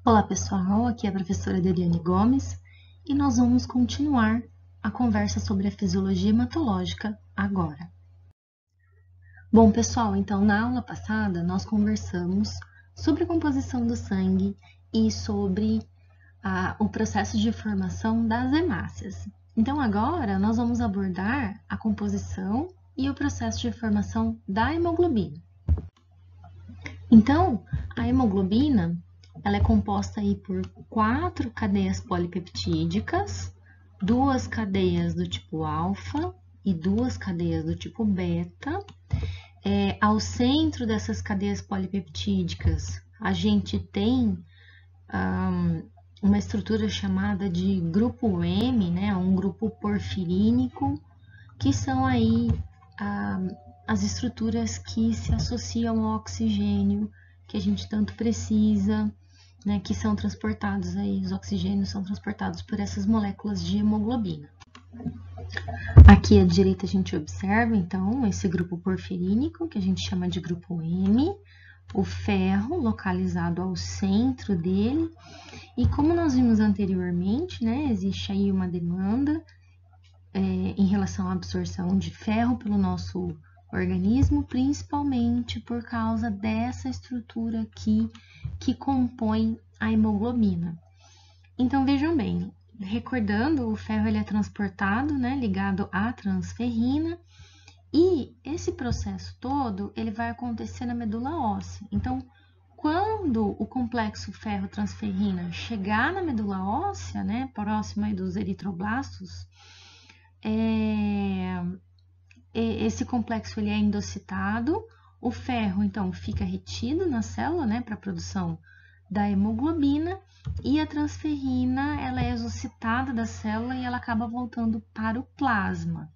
Olá pessoal, aqui é a professora Deliane Gomes e nós vamos continuar a conversa sobre a fisiologia hematológica agora. Bom pessoal, então na aula passada nós conversamos sobre a composição do sangue e sobre o processo de formação das hemácias. Então agora nós vamos abordar a composição e o processo de formação da hemoglobina. Então, a hemoglobina ela é composta aí por 4 cadeias polipeptídicas, 2 cadeias do tipo alfa e 2 cadeias do tipo beta. Ao centro dessas cadeias polipeptídicas, a gente tem uma estrutura chamada de grupo M, né, um grupo porfirínico, que são aí as estruturas que se associam ao oxigênio que a gente tanto precisa, né, que são transportados aí, os oxigênios são transportados por essas moléculas de hemoglobina. Aqui à direita a gente observa, então, esse grupo porfirínico, que a gente chama de grupo M, o ferro localizado ao centro dele, e como nós vimos anteriormente, né, existe aí uma demanda em relação à absorção de ferro pelo nosso organismo, principalmente por causa dessa estrutura aqui que compõe a hemoglobina. Então, vejam bem, recordando, o ferro ele é transportado, né, ligado à transferrina, e esse processo todo ele vai acontecer na medula óssea. Então, quando o complexo ferro-transferrina chegar na medula óssea, né, próximo aí dos eritroblastos, esse complexo ele é endocitado, o ferro então fica retido na célula, né, para a produção da hemoglobina, e a transferrina ela é exocitada da célula e ela acaba voltando para o plasma.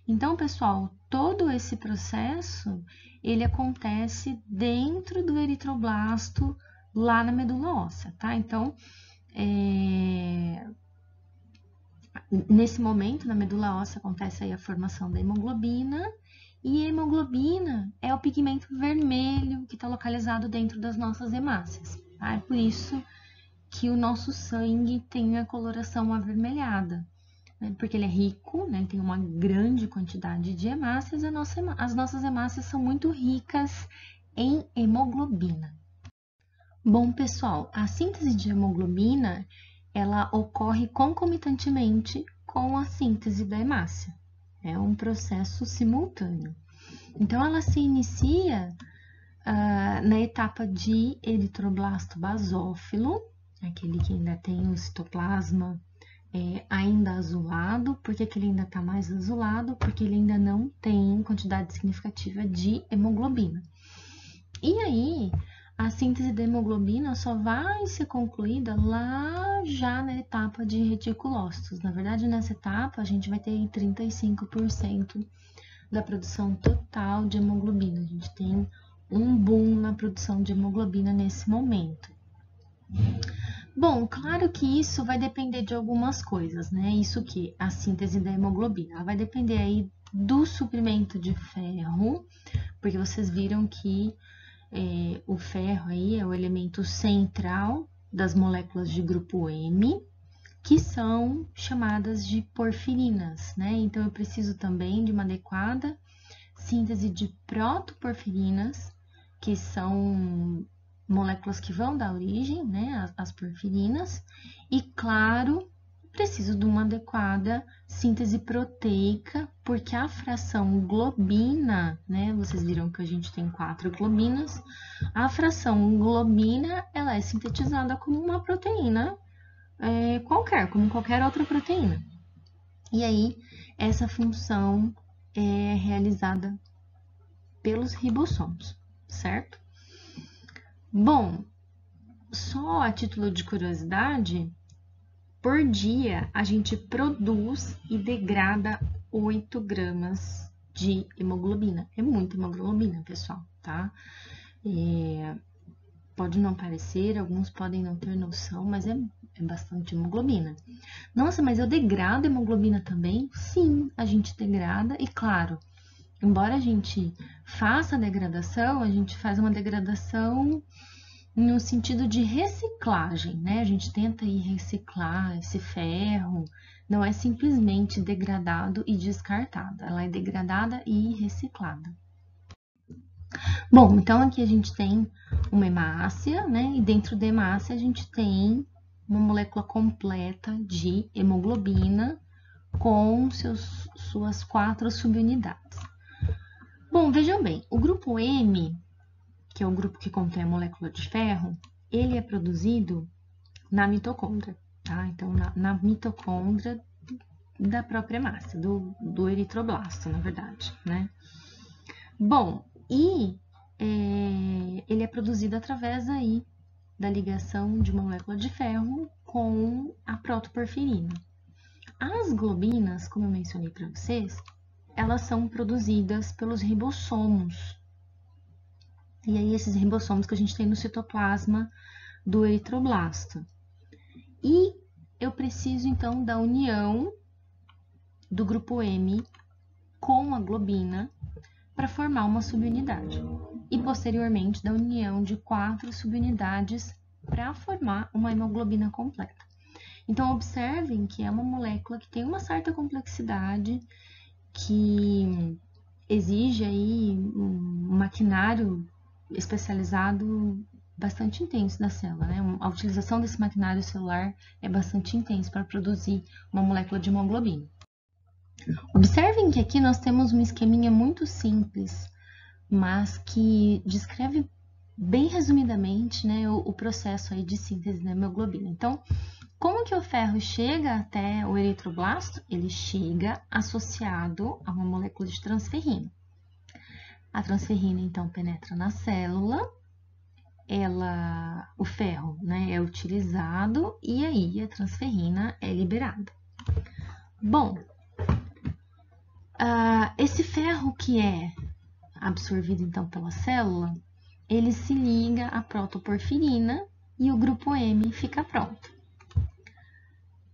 Então, pessoal, todo esse processo ele acontece dentro do eritroblasto lá na medula óssea, tá? Então, nesse momento, na medula óssea, acontece aí a formação da hemoglobina, e a hemoglobina é o pigmento vermelho que está localizado dentro das nossas hemácias. Tá? É por isso que o nosso sangue tem a coloração avermelhada, né? Porque ele é rico, né? Tem uma grande quantidade de hemácias, e as nossas hemácias são muito ricas em hemoglobina. Bom, pessoal, a síntese de hemoglobina ela ocorre concomitantemente com a síntese da hemácia. É um processo simultâneo. Então, ela se inicia na etapa de eritroblasto basófilo, aquele que ainda tem o citoplasma ainda azulado. Por que ele ainda está mais azulado? Porque ele ainda não tem quantidade significativa de hemoglobina. E aí, a síntese da hemoglobina só vai ser concluída lá já na etapa de reticulócitos. Na verdade, nessa etapa, a gente vai ter 35% da produção total de hemoglobina. A gente tem um boom na produção de hemoglobina nesse momento. Bom, claro que isso vai depender de algumas coisas, né? Isso que a síntese da hemoglobina, ela vai depender aí do suprimento de ferro, porque vocês viram que o ferro aí é o elemento central das moléculas de grupo M, que são chamadas de porfirinas, né? Então, eu preciso também de uma adequada síntese de protoporfirinas, que são moléculas que vão dar origem, né, às porfirinas, e, claro, preciso de uma adequada síntese proteica, porque a fração globina, né, vocês viram que a gente tem 4 globinas, a fração globina, ela é sintetizada como uma proteína qualquer, como qualquer outra proteína. E aí, essa função é realizada pelos ribossomos, certo? Bom, só a título de curiosidade, por dia a gente produz e degrada 8 gramas de hemoglobina. É muita hemoglobina, pessoal, tá? Pode não parecer, alguns podem não ter noção, mas é bastante hemoglobina. Nossa, mas eu degrado hemoglobina também? Sim, a gente degrada e, claro, embora a gente faça a degradação, a gente faz uma degradação no sentido de reciclagem, né? A gente tenta ir reciclar esse ferro, não é simplesmente degradado e descartado, ela é degradada e reciclada. Bom, então aqui a gente tem uma hemácia, né? E dentro da hemácia a gente tem uma molécula completa de hemoglobina com suas 4 subunidades. Bom, vejam bem, o grupo M, que é o grupo que contém a molécula de ferro, ele é produzido na mitocôndria, tá? Então, na mitocôndria da própria hemácia, do eritroblasto, na verdade, né? Bom, e ele é produzido através aí da ligação de uma molécula de ferro com a protoporfirina. As globinas, como eu mencionei para vocês, elas são produzidas pelos ribossomos. E aí, esses ribossomos que a gente tem no citoplasma do eritroblasto. E eu preciso, então, da união do grupo M com a globina para formar uma subunidade. E, posteriormente, da união de 4 subunidades para formar uma hemoglobina completa. Então, observem que é uma molécula que tem uma certa complexidade, que exige aí um maquinário especializado bastante intenso da célula, né? A utilização desse maquinário celular é bastante intenso para produzir uma molécula de hemoglobina. Observem que aqui nós temos um esqueminha muito simples, mas que descreve bem resumidamente, né, o processo aí de síntese da hemoglobina. Então, como que o ferro chega até o eritroblasto? Ele chega associado a uma molécula de transferrina. A transferrina, então, penetra na célula, o ferro, né, é utilizado e aí a transferrina é liberada. Bom, esse ferro que é absorvido, então, pela célula, ele se liga à protoporfirina e o grupo M fica pronto.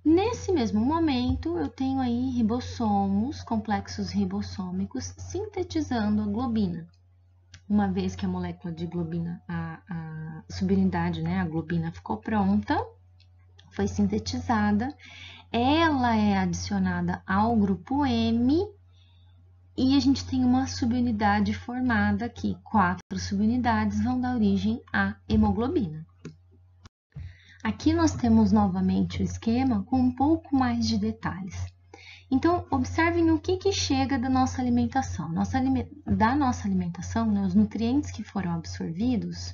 Nesse mesmo momento, eu tenho aí ribossomos, complexos ribossômicos, sintetizando a globina. Uma vez que a molécula de globina, a subunidade, né, a globina ficou pronta, foi sintetizada, ela é adicionada ao grupo M e a gente tem uma subunidade formada aqui. 4 subunidades vão dar origem à hemoglobina. Aqui nós temos novamente o esquema com um pouco mais de detalhes. Então, observem o que chega da nossa alimentação. Da nossa alimentação, né, os nutrientes que foram absorvidos,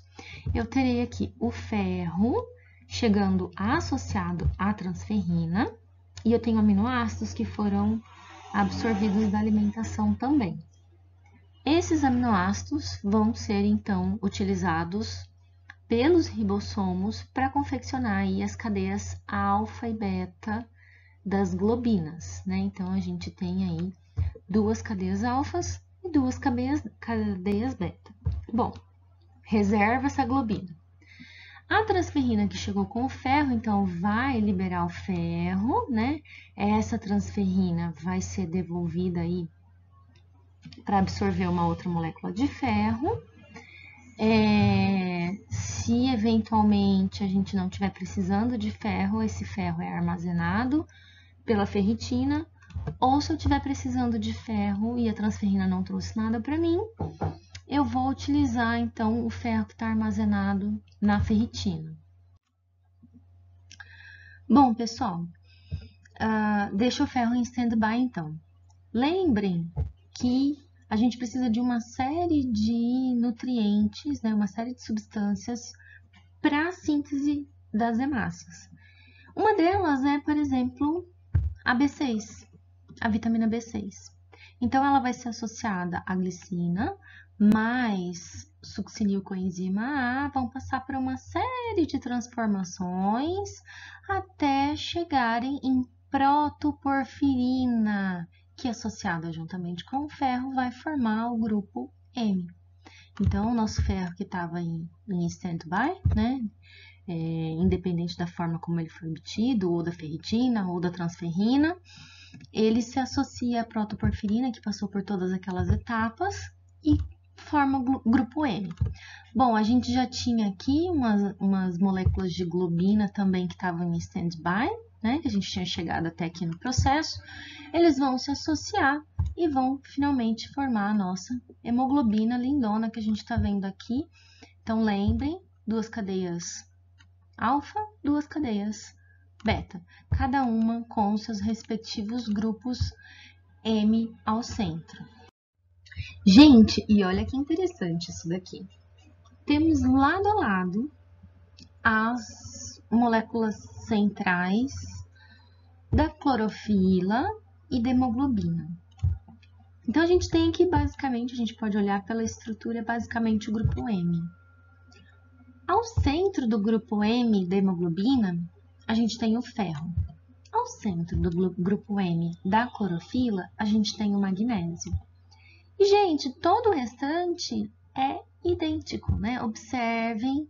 eu terei aqui o ferro chegando associado à transferrina e eu tenho aminoácidos que foram absorvidos da alimentação também. Esses aminoácidos vão ser, então, utilizados pelos ribossomos para confeccionar aí as cadeias alfa e beta das globinas, né? Então, a gente tem aí 2 cadeias alfas e 2 cadeias beta. Bom, reserva essa globina. A transferrina que chegou com o ferro, então, vai liberar o ferro, né? Essa transferrina vai ser devolvida aí para absorver uma outra molécula de ferro. Se eventualmente a gente não estiver precisando de ferro, esse ferro é armazenado pela ferritina, ou se eu estiver precisando de ferro e a transferrina não trouxe nada para mim, eu vou utilizar então o ferro que está armazenado na ferritina. Bom, pessoal, deixa o ferro em stand-by então. Lembrem que a gente precisa de uma série de nutrientes, né, uma série de substâncias para a síntese das hemácias. Uma delas é, por exemplo, a B6, a vitamina B6. Então, ela vai ser associada à glicina, mais succinilcoenzima A, vão passar por uma série de transformações até chegarem em protoporfirina, que associada juntamente com o ferro vai formar o grupo M. Então, o nosso ferro que estava em stand-by, né, independente da forma como ele foi obtido, ou da ferritina, ou da transferrina, ele se associa à protoporfirina, que passou por todas aquelas etapas, e forma o grupo M? Bom, a gente já tinha aqui umas moléculas de globina também que estavam em stand-by, né? Que a gente tinha chegado até aqui no processo. Eles vão se associar e vão finalmente formar a nossa hemoglobina lindona que a gente está vendo aqui. Então, lembrem, 2 cadeias alfa, 2 cadeias beta, cada uma com seus respectivos grupos M ao centro. Gente, e olha que interessante isso daqui. Temos lado a lado as moléculas centrais da clorofila e da hemoglobina. Então, a gente tem aqui, basicamente, a gente pode olhar pela estrutura, basicamente, o grupo M. Ao centro do grupo M da hemoglobina, a gente tem o ferro. Ao centro do grupo M da clorofila, a gente tem o magnésio. E, gente, todo o restante é idêntico, né? Observem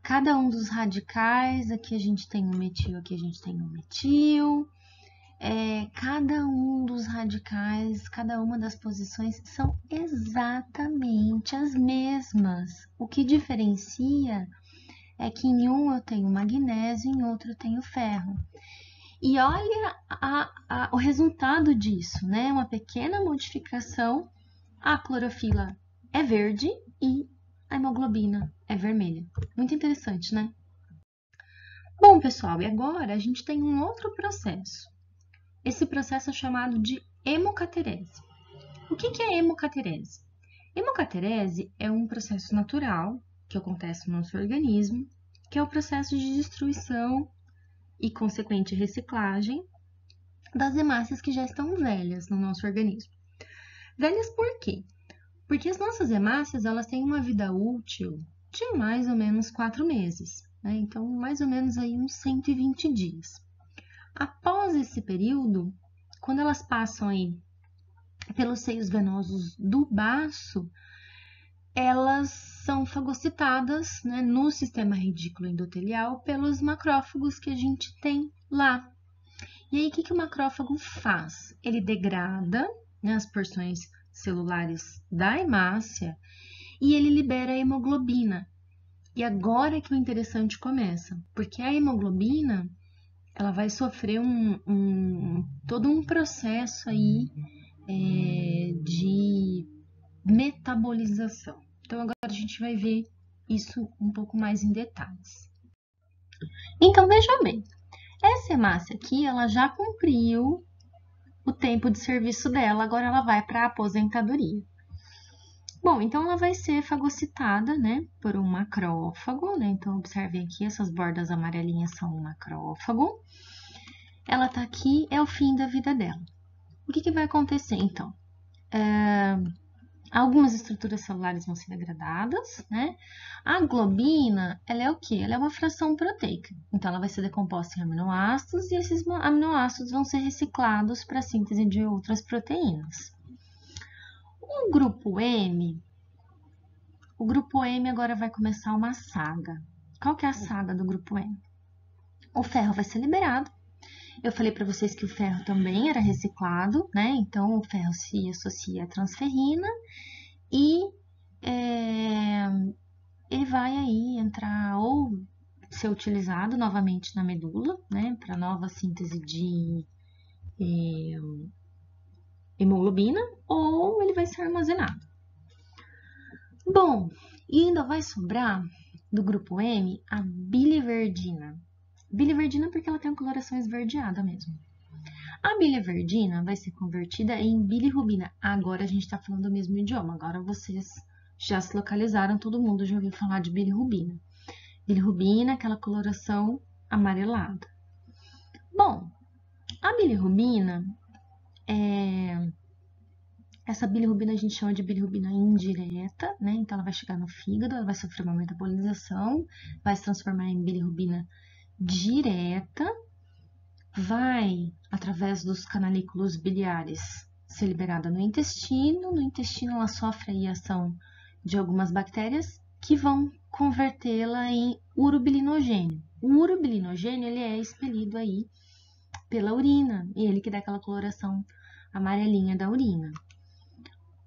cada um dos radicais. Aqui a gente tem um metil, aqui a gente tem um metil. Cada um dos radicais, cada uma das posições são exatamente as mesmas. O que diferencia é que em um eu tenho magnésio, em outro eu tenho ferro. E olha o resultado disso, né? Uma pequena modificação, a clorofila é verde e a hemoglobina é vermelha. Muito interessante, né? Bom, pessoal, e agora a gente tem um outro processo. Esse processo é chamado de hemocaterese. O que é hemocaterese? Hemocaterese é um processo natural que acontece no nosso organismo, que é o processo de destruição e consequente reciclagem das hemácias que já estão velhas no nosso organismo. Velhas por quê? Porque as nossas hemácias, elas têm uma vida útil de mais ou menos 4 meses, né? Então, mais ou menos aí uns 120 dias. Após esse período, quando elas passam aí pelos seios venosos do baço, elas são fagocitadas, né, no sistema redículo endotelial pelos macrófagos que a gente tem lá. E aí, o que o macrófago faz? Ele degrada, né, as porções celulares da hemácia e ele libera a hemoglobina. E agora que o interessante começa, porque a hemoglobina ela vai sofrer todo um processo aí de metabolização. Então, agora a gente vai ver isso um pouco mais em detalhes. Então, veja bem, essa hemácia aqui, ela já cumpriu o tempo de serviço dela, agora ela vai para a aposentadoria. Bom, então ela vai ser fagocitada, né, por um macrófago, né? Então, observem aqui, essas bordas amarelinhas são um macrófago. Ela tá aqui, é o fim da vida dela. O que vai acontecer, então? Algumas estruturas celulares vão ser degradadas, né? A globina, ela é o quê? Ela é uma fração proteica. Então, ela vai ser decomposta em aminoácidos e esses aminoácidos vão ser reciclados para a síntese de outras proteínas. O grupo M agora vai começar uma saga. Qual que é a saga do grupo M? O ferro vai ser liberado. Eu falei para vocês que o ferro também era reciclado, né? Então, o ferro se associa à transferrina e ele vai aí entrar ou ser utilizado novamente na medula, né? Para nova síntese de hemoglobina, ou ele vai ser armazenado. Bom, e ainda vai sobrar do grupo M a biliverdina. Biliverdina porque ela tem uma coloração esverdeada mesmo. A biliverdina vai ser convertida em bilirrubina. Agora a gente está falando o mesmo idioma. Agora vocês já se localizaram, todo mundo já ouviu falar de bilirrubina. Bilirrubina, aquela coloração amarelada. Bom, a bilirrubina, essa bilirrubina a gente chama de bilirrubina indireta, né? Então ela vai chegar no fígado, ela vai sofrer uma metabolização, vai se transformar em bilirrubina direta, vai, através dos canalículos biliares, ser liberada no intestino. No intestino ela sofre a ação de algumas bactérias que vão convertê-la em urobilinogênio. O urobilinogênio ele é expelido aí pela urina, e ele que dá aquela coloração amarelinha da urina.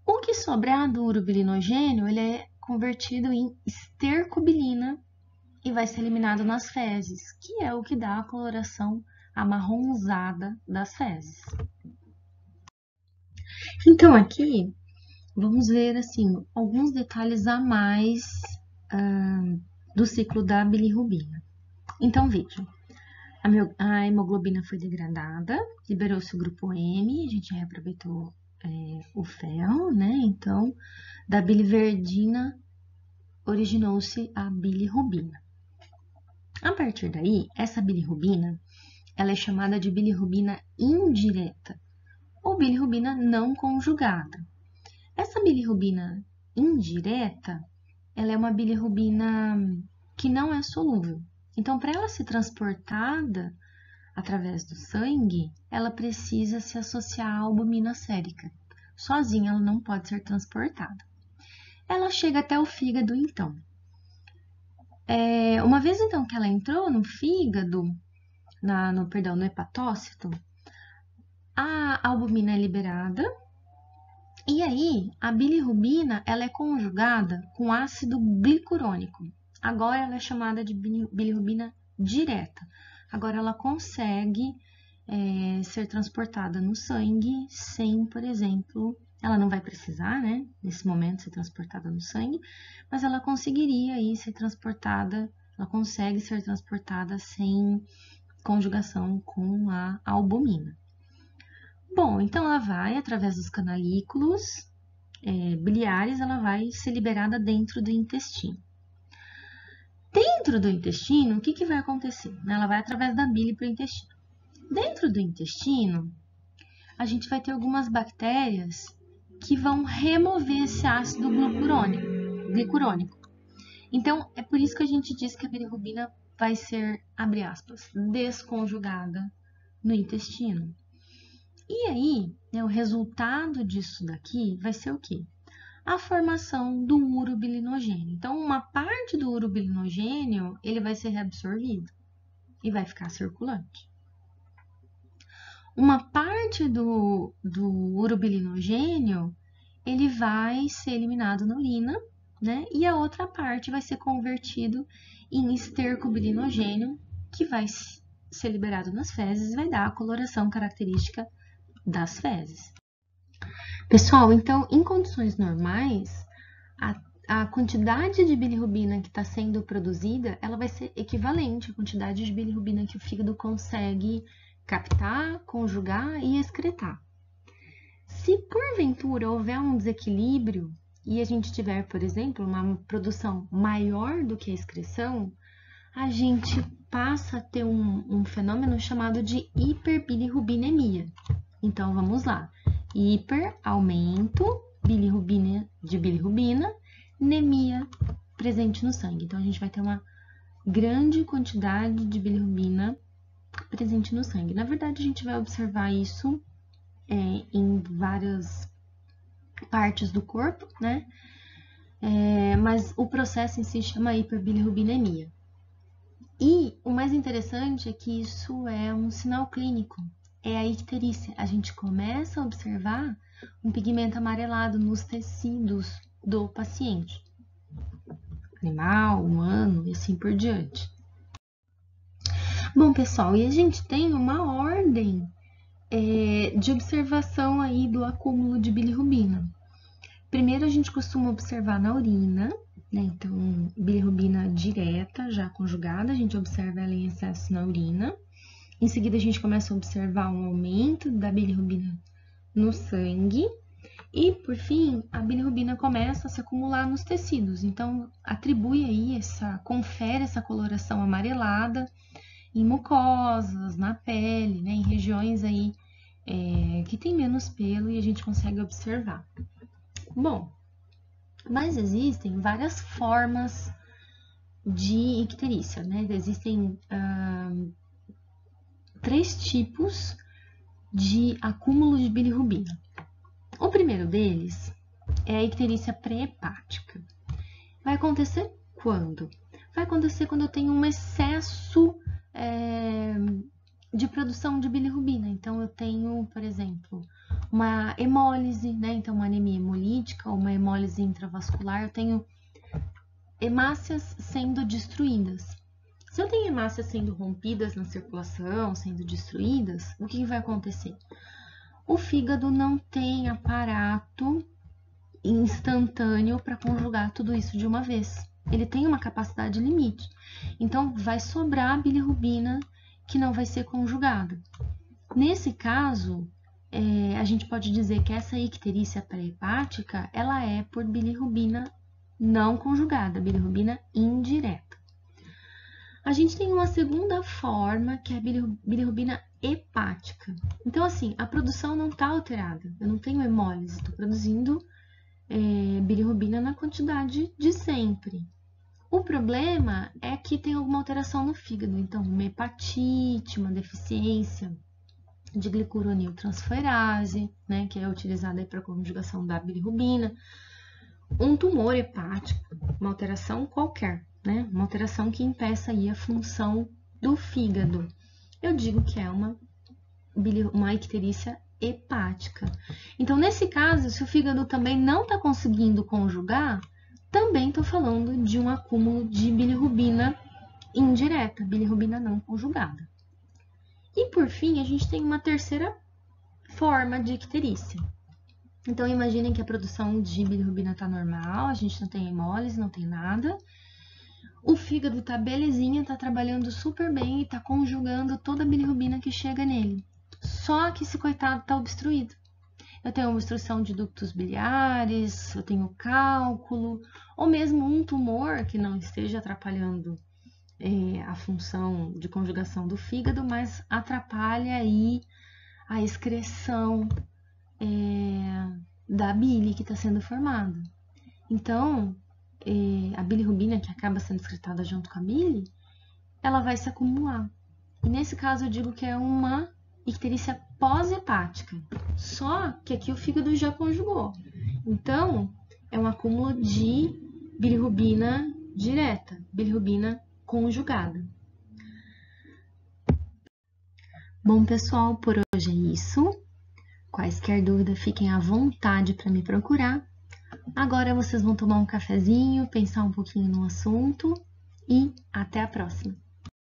O que sobrar do urobilinogênio, ele é convertido em estercobilina e vai ser eliminado nas fezes, que é o que dá a coloração amarronzada das fezes. Então, aqui, vamos ver, assim, alguns detalhes a mais do ciclo da bilirrubina. Então, vejam, a hemoglobina foi degradada, liberou-se o grupo M, a gente reaproveitou o ferro, né? Então, da biliverdina originou-se a bilirrubina. A partir daí, essa bilirrubina, ela é chamada de bilirrubina indireta ou bilirrubina não conjugada. Essa bilirrubina indireta, ela é uma bilirrubina que não é solúvel. Então, para ela ser transportada através do sangue, ela precisa se associar à albumina sérica. Sozinha, ela não pode ser transportada. Ela chega até o fígado, então. Uma vez, então, que ela entrou no fígado, no hepatócito, a albumina é liberada. E aí, a bilirrubina, ela é conjugada com ácido glicurônico. Agora, ela é chamada de bilirrubina direta. Agora, ela consegue ser transportada no sangue sem, por exemplo, ela não vai precisar, né, nesse momento, ser transportada no sangue, mas ela conseguiria aí ser transportada, ela consegue ser transportada sem conjugação com a albumina. Bom, então ela vai, através dos canalículos biliares, ela vai ser liberada dentro do intestino. Dentro do intestino, o que vai acontecer? Ela vai através da bile para o intestino. Dentro do intestino, a gente vai ter algumas bactérias que vão remover esse ácido glicurônico. Então, é por isso que a gente diz que a bilirrubina vai ser, abre aspas, desconjugada no intestino. E aí, né, o resultado disso daqui vai ser o quê? A formação do urobilinogênio. Então, uma parte do urobilinogênio, ele vai ser reabsorvido e vai ficar circulante. Uma parte do urobilinogênio, ele vai ser eliminado na urina, né? E a outra parte vai ser convertido em estercobilinogênio, que vai ser liberado nas fezes e vai dar a coloração característica das fezes. Pessoal, então, em condições normais, a quantidade de bilirrubina que está sendo produzida, ela vai ser equivalente à quantidade de bilirrubina que o fígado consegue captar, conjugar e excretar. Se porventura houver um desequilíbrio e a gente tiver, por exemplo, uma produção maior do que a excreção, a gente passa a ter um fenômeno chamado de hiperbilirrubinemia. Então, vamos lá. Hiper, aumento, de bilirrubina, anemia presente no sangue. Então, a gente vai ter uma grande quantidade de bilirrubina presente no sangue. Na verdade, a gente vai observar isso em várias partes do corpo, né? Mas o processo em si chama hiperbilirrubinemia. E o mais interessante é que isso é um sinal clínico, é a icterícia. A gente começa a observar um pigmento amarelado nos tecidos do paciente, animal, humano e assim por diante. Bom, pessoal, e a gente tem uma ordem de observação aí do acúmulo de bilirrubina. Primeiro, a gente costuma observar na urina, né? Então, bilirrubina direta, já conjugada, a gente observa ela em excesso na urina. Em seguida, a gente começa a observar um aumento da bilirrubina no sangue. E, por fim, a bilirrubina começa a se acumular nos tecidos. Então, atribui aí confere essa coloração amarelada em mucosas, na pele, né? Em regiões aí que tem menos pelo e a gente consegue observar. Bom, mas existem várias formas de icterícia, né? Existem 3 tipos de acúmulo de bilirrubina. O primeiro deles é a icterícia pré-hepática. Vai acontecer quando? Vai acontecer quando eu tenho um excesso de produção de bilirrubina. Então, eu tenho, por exemplo, uma hemólise, né? Então, uma anemia hemolítica ou uma hemólise intravascular, eu tenho hemácias sendo destruídas. Se eu tenho hemácias sendo rompidas na circulação, sendo destruídas, o que vai acontecer? O fígado não tem aparato instantâneo para conjugar tudo isso de uma vez. Ele tem uma capacidade limite. Então, vai sobrar bilirrubina que não vai ser conjugada. Nesse caso, a gente pode dizer que essa icterícia pré-hepática, ela é por bilirrubina não conjugada, bilirrubina indireta. A gente tem uma segunda forma, que é a bilirrubina hepática. Então, assim, a produção não está alterada. Eu não tenho hemólise, estou produzindo bilirrubina na quantidade de sempre. O problema é que tem alguma alteração no fígado. Então, uma hepatite, uma deficiência de glicuroniltransferase, né, que é utilizada para a conjugação da bilirrubina, um tumor hepático, uma alteração qualquer, né, uma alteração que impeça aí a função do fígado. Eu digo que é uma icterícia hepática. Então, nesse caso, se o fígado também não está conseguindo conjugar, também estou falando de um acúmulo de bilirrubina indireta, bilirrubina não conjugada. E por fim, a gente tem uma terceira forma de icterícia. Então, imaginem que a produção de bilirrubina está normal, a gente não tem hemólise, não tem nada. O fígado está belezinha, está trabalhando super bem e está conjugando toda a bilirrubina que chega nele. Só que esse coitado está obstruído. Eu tenho obstrução de ductos biliares, eu tenho cálculo, ou mesmo um tumor que não esteja atrapalhando a função de conjugação do fígado, mas atrapalha aí a excreção da bile que está sendo formada. Então, a bilirrubina que acaba sendo excretada junto com a bile, ela vai se acumular. E nesse caso eu digo que é uma icterícia pós-hepática, só que aqui o fígado já conjugou. Então, é um acúmulo de bilirrubina direta, bilirrubina conjugada. Bom, pessoal, por hoje é isso. Quaisquer dúvidas, fiquem à vontade para me procurar. Agora vocês vão tomar um cafezinho, pensar um pouquinho no assunto e até a próxima!